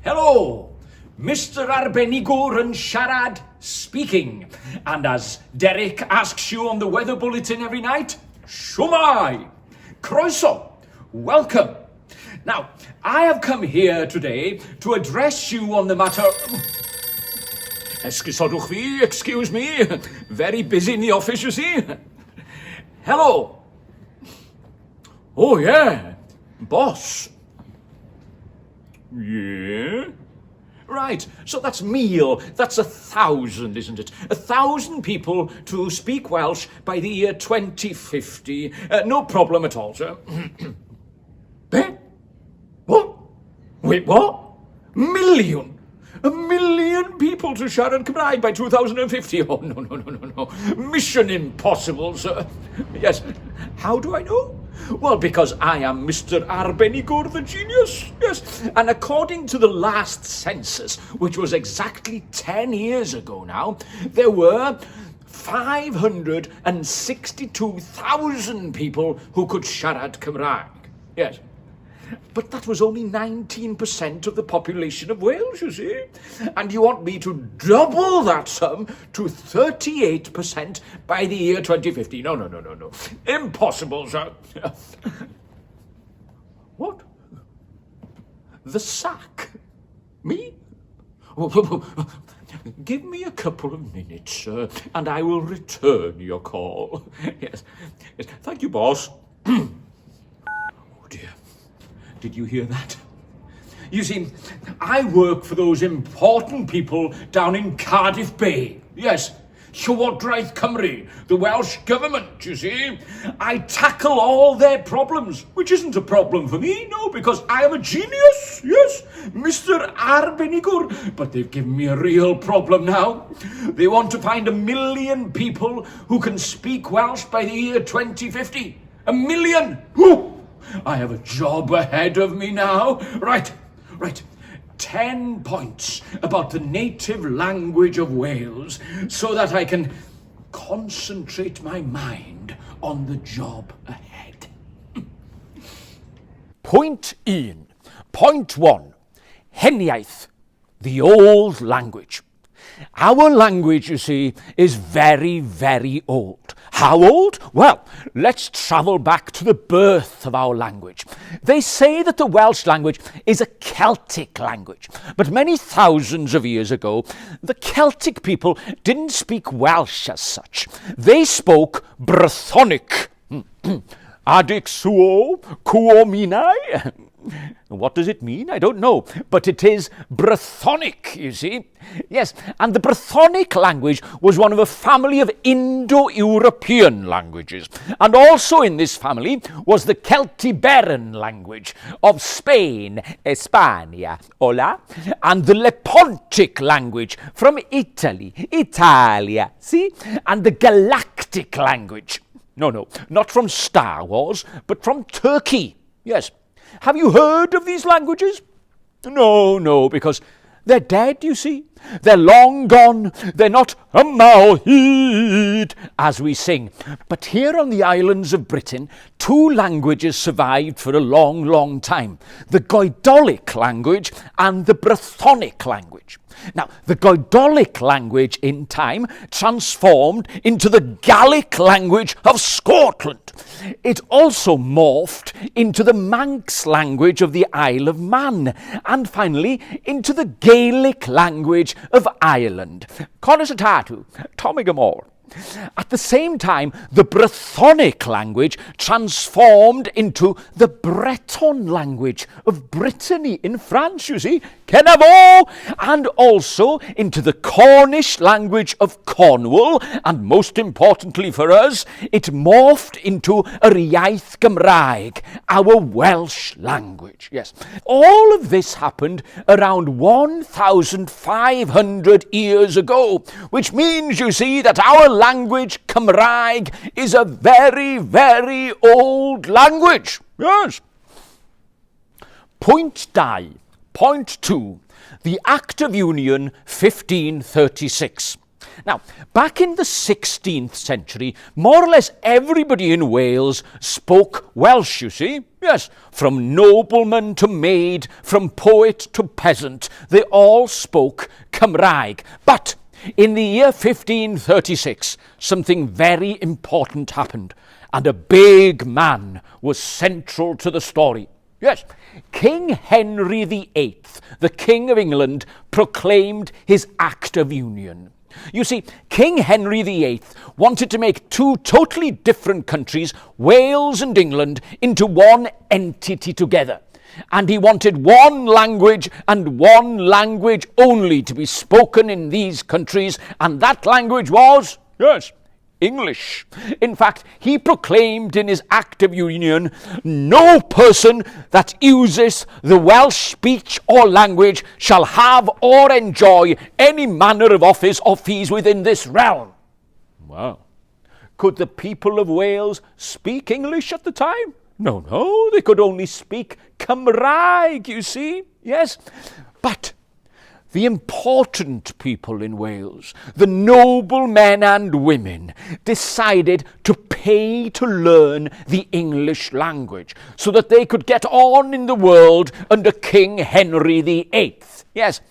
Hello, Mr. Arbenigwr yn siarad speaking. And as Derek asks you on the weather bulletin every night, Shwmai, croeso, welcome. Now, I have come here today to address you on the matter... Excuse me, very busy in the office, you see. Hello. Oh, yeah, boss. Yeah? Right, so that's meal. That's 1,000, isn't it? 1,000 people to speak Welsh by the year 2050. No problem at all, sir. Eh? What? Wait, what? Million? 1 million people to siarad Cymraeg by 2050? Oh, no. Mission impossible, sir. Yes. How do I know? Well, because I am Mr. Arbenigwr the genius, yes. And according to the last census, which was exactly 10 years ago now, there were 562,000 people who could siarad Cymraeg. Yes. But that was only 19% of the population of Wales, you see. And you want me to double that sum to 38% by the year 2050. No. Impossible, sir. What? The sack? Me? Give me a couple of minutes, sir, and I will return your call. Yes. Thank you, boss. Oh, dear. Did you hear that? You see, I work for those important people down in Cardiff Bay. Yes, Llywodraeth Cymru, the Welsh government, you see. I tackle all their problems, which isn't a problem for me, no, because I am a genius, yes, Mr. Arbenigwr. But they've given me a real problem now. They want to find 1 million people who can speak Welsh by the year 2050. 1 million! Whew. I have a job ahead of me now. Right. 10 points about the native language of Wales so that I can concentrate my mind on the job ahead. Point 1. Point 1. Heniaeth, the old language. Our language, you see, is very, very old. How old? Well, let's travel back to the birth of our language. They say that the Welsh language is a Celtic language, but many thousands of years ago, the Celtic people didn't speak Welsh as such. They spoke Brythonic. Adik suo kuo minai. What does it mean? I don't know, but it is Brythonic, you see. Yes, and the Brythonic language was one of a family of Indo-European languages. And also in this family was the Celtiberan language of Spain, España, hola, and the Lepontic language from Italy, Italia, see? And the Galactic language. No, not from Star Wars, but from Turkey, yes. Have you heard of these languages? No, because they're dead, you see. They're long gone. They're not a Mawhyd, as we sing. But here on the islands of Britain, 2 languages survived for a long, long time. The Goidolic language and the Brythonic language. Now, the Goidolic language in time transformed into the Gaelic language of Scotland. It also morphed into the Manx language of the Isle of Man, and finally into the Gaelic language of Ireland. Conas y Tatu, Tommy Gomor. At the same time, the Brythonic language transformed into the Breton language of Brittany in France, you see, Kenavo, and also into the Cornish language of Cornwall, and most importantly for us, it morphed into yr iaith Gymraeg, our Welsh language. Yes, all of this happened around 1,500 years ago, which means, you see, that our language, Cymraeg, is a very, very old language. Yes. Point 2. Point 2. The Act of Union 1536. Now, back in the 16th century, more or less everybody in Wales spoke Welsh, you see. Yes, from nobleman to maid, from poet to peasant, they all spoke Cymraeg. But in the year 1536, something very important happened, and a big man was central to the story. Yes, King Henry VIII, the King of England, proclaimed his Act of Union. You see, King Henry VIII wanted to make two totally different countries, Wales and England, into one entity together. And he wanted one language and one language only to be spoken in these countries, and that language was, yes, English. In fact, he proclaimed in his Act of Union, no person that uses the Welsh speech or language shall have or enjoy any manner of office or fees within this realm. Wow. Could the people of Wales speak English at the time? No, they could only speak Cymraeg, you see. Yes, but the important people in Wales, the noble men and women, decided to pay to learn the English language so that they could get on in the world under King Henry VIII. Yes,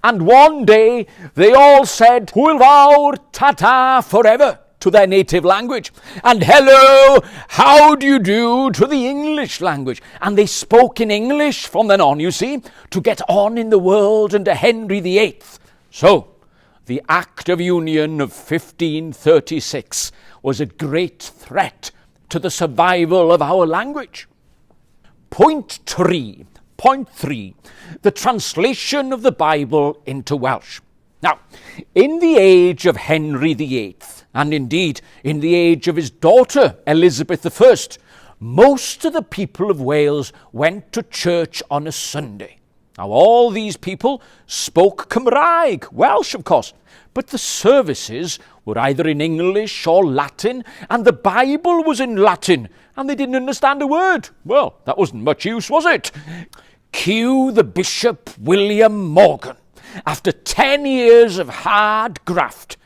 and one day they all said, Hwyl fawr, ta-ta, forever, to their native language, and hello, how do you do, to the English language. And they spoke in English from then on, you see, to get on in the world under Henry VIII. So, the Act of Union of 1536 was a great threat to the survival of our language. Point three, the translation of the Bible into Welsh. Now, in the age of Henry VIII, and indeed in the age of his daughter Elizabeth I, most of the people of Wales went to church on a Sunday. Now, all these people spoke Cymraeg, Welsh of course, but the services were either in English or Latin, and the Bible was in Latin, and they didn't understand a word. Well, that wasn't much use, was it? Cue the Bishop William Morgan. After 10 years of hard graft,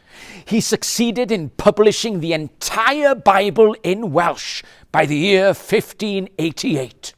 he succeeded in publishing the entire Bible in Welsh by the year 1588,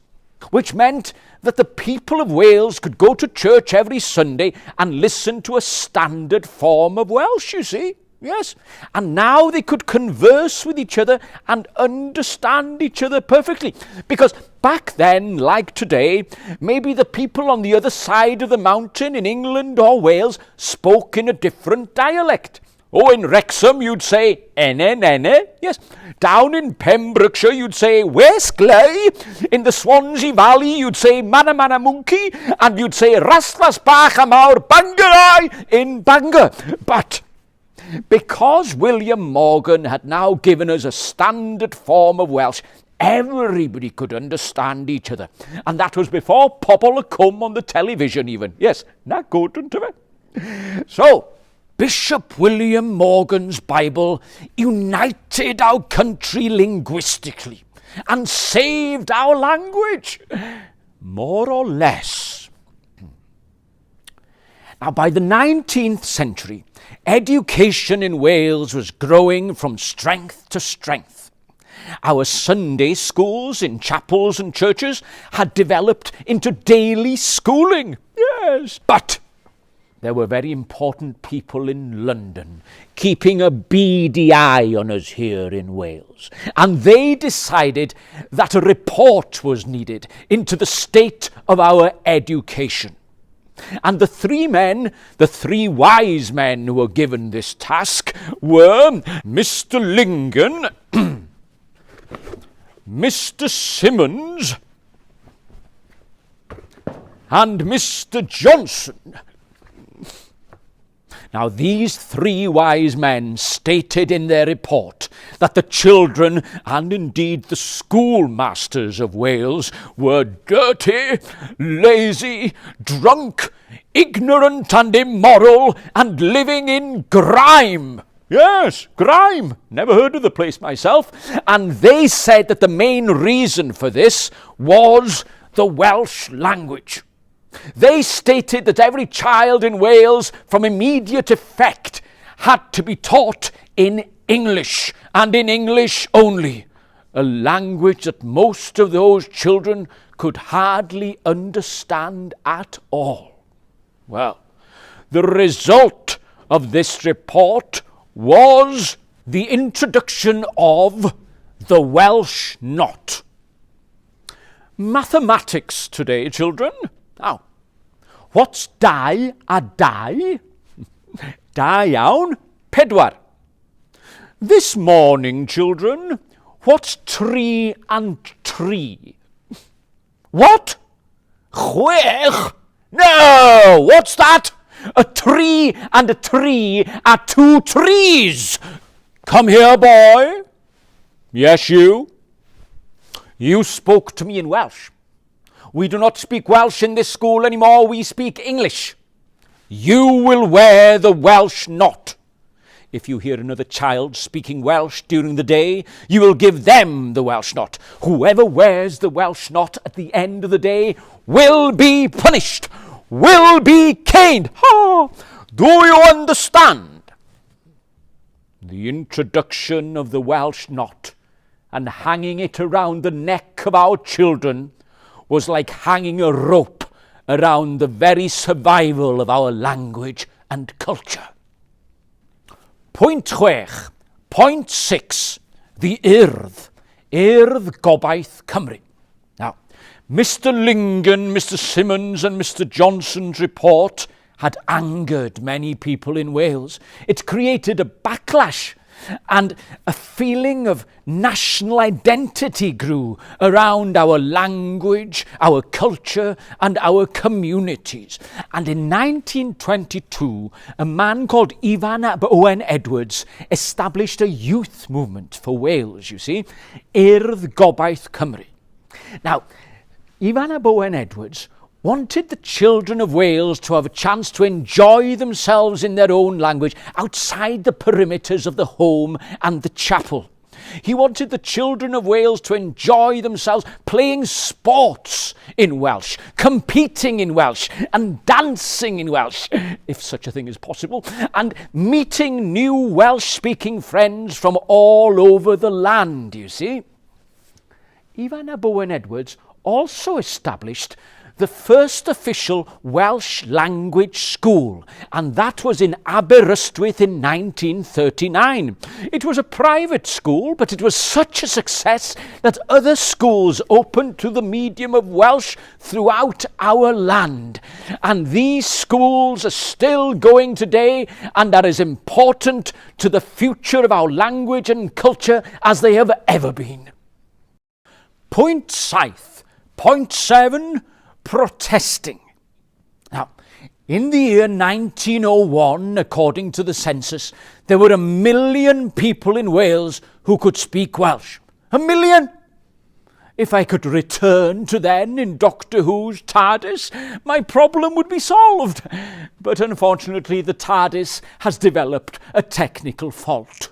which meant that the people of Wales could go to church every Sunday and listen to a standard form of Welsh, you see. Yes, and now they could converse with each other and understand each other perfectly. Because back then, like today, maybe the people on the other side of the mountain in England or Wales spoke in a different dialect. Oh, in Wrexham, you'd say, ene. Yes. Down in Pembrokeshire, you'd say, Wesgley. In the Swansea Valley, you'd say, mana monkey. And you'd say, raslas bach amawr Bangarai in Bangor. But because William Morgan had now given us a standard form of Welsh, everybody could understand each other. And that was before pobl had come on the television even. Yes, not good, isn't it? So, Bishop William Morgan's Bible united our country linguistically and saved our language, more or less. Now, by the 19th century, education in Wales was growing from strength to strength. Our Sunday schools in chapels and churches had developed into daily schooling. Yes, but there were very important people in London keeping a beady eye on us here in Wales. And they decided that a report was needed into the state of our education. And the three wise men who were given this task were Mr. Lingon, Mr. Symonds, and Mr. Johnson. Now, these three wise men stated in their report that the children, and indeed the schoolmasters of Wales, were dirty, lazy, drunk, ignorant and immoral, and living in grime. Yes, grime. Never heard of the place myself. And they said that the main reason for this was the Welsh language. They stated that every child in Wales, from immediate effect, had to be taught in English, and in English only, a language that most of those children could hardly understand at all. Well, the result of this report was the introduction of the Welsh Not. Mathematics today, children. Now, what's 2 a 2? Da iawn, 4. This morning, children, what's 3 and 3? What? 6? No! What's that? A 3 and a 3 are 2 trees. Come here, boy. Yes, you. You spoke to me in Welsh. We do not speak Welsh in this school anymore. We speak English. You will wear the Welsh Not. If you hear another child speaking Welsh during the day, you will give them the Welsh Not. Whoever wears the Welsh Not at the end of the day will be punished, will be caned. Ha! Do you understand? The introduction of the Welsh Not and hanging it around the neck of our children was like hanging a rope around the very survival of our language and culture. Point 6. Point 6. The Urdd Gobaith Cymru. Now, Mr. Lingen, Mr. Simmons and Mr. Johnson's report had angered many people in Wales. It created a backlash, and a feeling of national identity grew around our language, our culture, and our communities. And in 1922, a man called Ifan ap Owen Edwards established a youth movement for Wales, you see, Urdd Gobaith Cymru. Now, Ifan ap Owen Edwards wanted the children of Wales to have a chance to enjoy themselves in their own language outside the perimeters of the home and the chapel. He wanted the children of Wales to enjoy themselves playing sports in Welsh, competing in Welsh, and dancing in Welsh, if such a thing is possible, and meeting new Welsh-speaking friends from all over the land, you see. Ifan ap Owen Edwards also established the first official Welsh language school, and that was in Aberystwyth in 1939. It was a private school, but it was such a success that other schools opened to the medium of Welsh throughout our land. And these schools are still going today and are as important to the future of our language and culture as they have ever been. Point 7. Point 7. Protesting. Now, in the year 1901, according to the census, there were 1 million people in Wales who could speak Welsh. 1 million! If I could return to then in Doctor Who's TARDIS, my problem would be solved. But unfortunately, the TARDIS has developed a technical fault.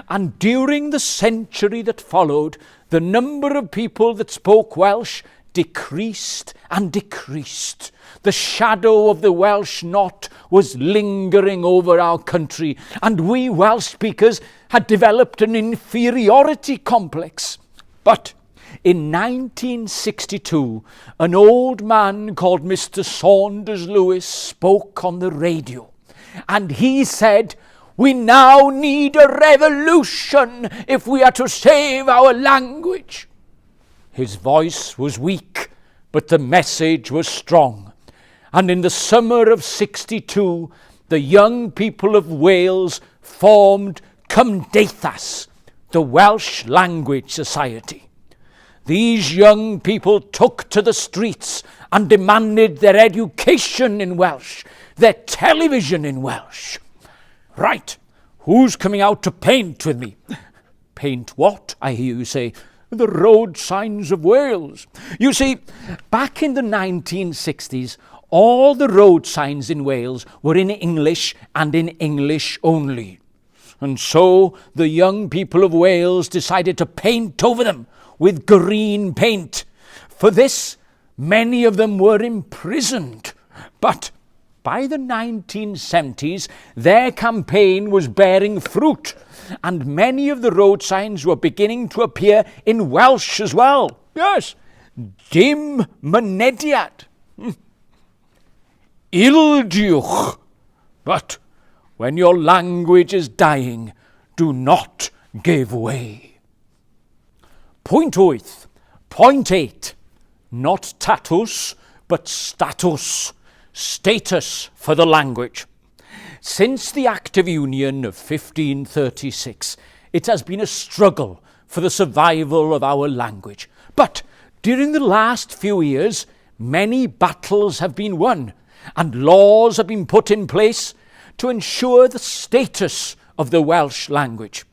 And during the century that followed, the number of people that spoke Welsh decreased and decreased. The shadow of the Welsh Not was lingering over our country, and we Welsh speakers had developed an inferiority complex. But in 1962, an old man called Mr. Saunders Lewis spoke on the radio, and he said, "We now need a revolution if we are to save our language." His voice was weak, but the message was strong. And in the summer of 62, the young people of Wales formed Cymdeithas, the Welsh Language Society. These young people took to the streets and demanded their education in Welsh, their television in Welsh. Right, who's coming out to paint with me? Paint what, I hear you say? The road signs of Wales. You see, back in the 1960s, all the road signs in Wales were in English and in English only. And so the young people of Wales decided to paint over them with green paint. For this, many of them were imprisoned. But by the 1970s, their campaign was bearing fruit, and many of the road signs were beginning to appear in Welsh as well. Yes, dim mynediad. Ildiwch. But when your language is dying, do not give way. Point 8. Point 8. Not tatus, but status. Status for the language. Since the Act of Union of 1536, it has been a struggle for the survival of our language. But during the last few years, many battles have been won, and laws have been put in place to ensure the status of the Welsh language.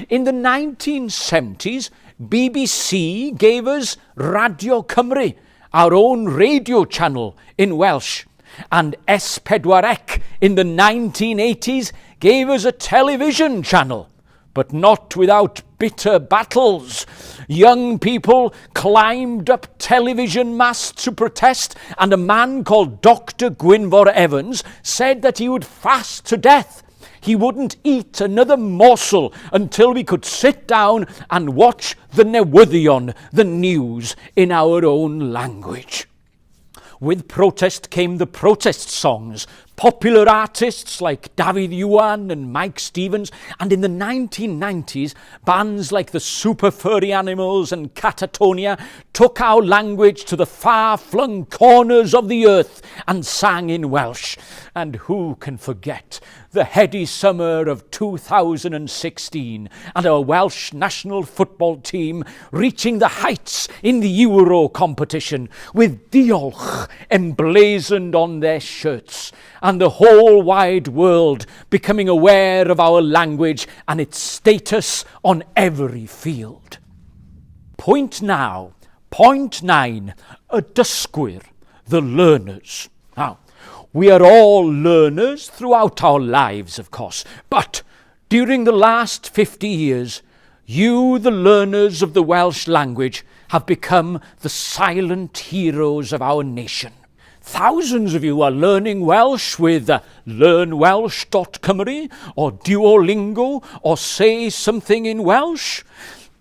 In the 1970s, BBC gave us Radio Cymru, our own radio channel in Welsh, and S4C in the 1980s gave us a television channel, but not without bitter battles. Young people climbed up television masts to protest, and a man called Dr. Gwynfor Evans said that he would fast to death. He wouldn't eat another morsel until we could sit down and watch the newyddion, the news, in our own language. With protest came the protest songs, popular artists like David Iwan and Mike Stevens, and in the 1990s, bands like the Super Furry Animals and Catatonia took our language to the far-flung corners of the earth and sang in Welsh. And who can forget the heady summer of 2016 and our Welsh national football team reaching the heights in the Euro competition with diolch emblazoned on their shirts, and the whole wide world becoming aware of our language and its status on every field. Point 9, y dysgwyr, the learners. Now, we are all learners throughout our lives, of course, but during the last 50 years, you, the learners of the Welsh language, have become the silent heroes of our nation. Thousands of you are learning Welsh with learnwelsh.cymru or Duolingo or Say Something in Welsh.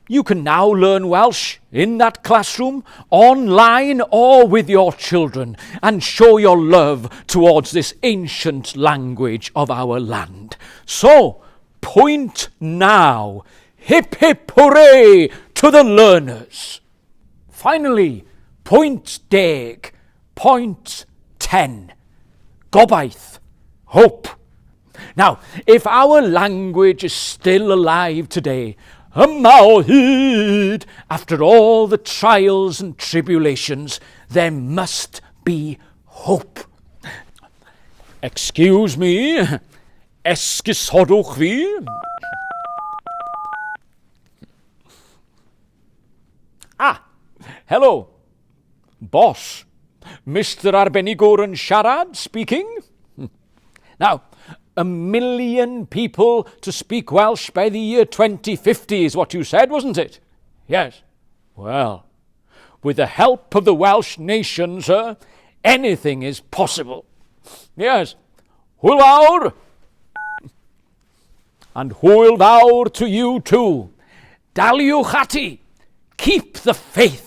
You can now learn Welsh in that classroom, online or with your children, and show your love towards this ancient language of our land. So, point now. Hip hip hooray to the learners. Finally, point 10. Point 10. Gobaith. Hope. Now, if our language is still alive today, after all the trials and tribulations, there must be hope. Excuse me, esgusodwch fi? Hello, boss. Mr. Arbenigwr yn siarad speaking. Now, 1 million people to speak Welsh by the year 2050 is what you said, wasn't it? Yes. Well, with the help of the Welsh nation, sir, anything is possible. Yes. Hwyl fawr. And hwyl fawr to you too. Daliwch ati. Keep the faith.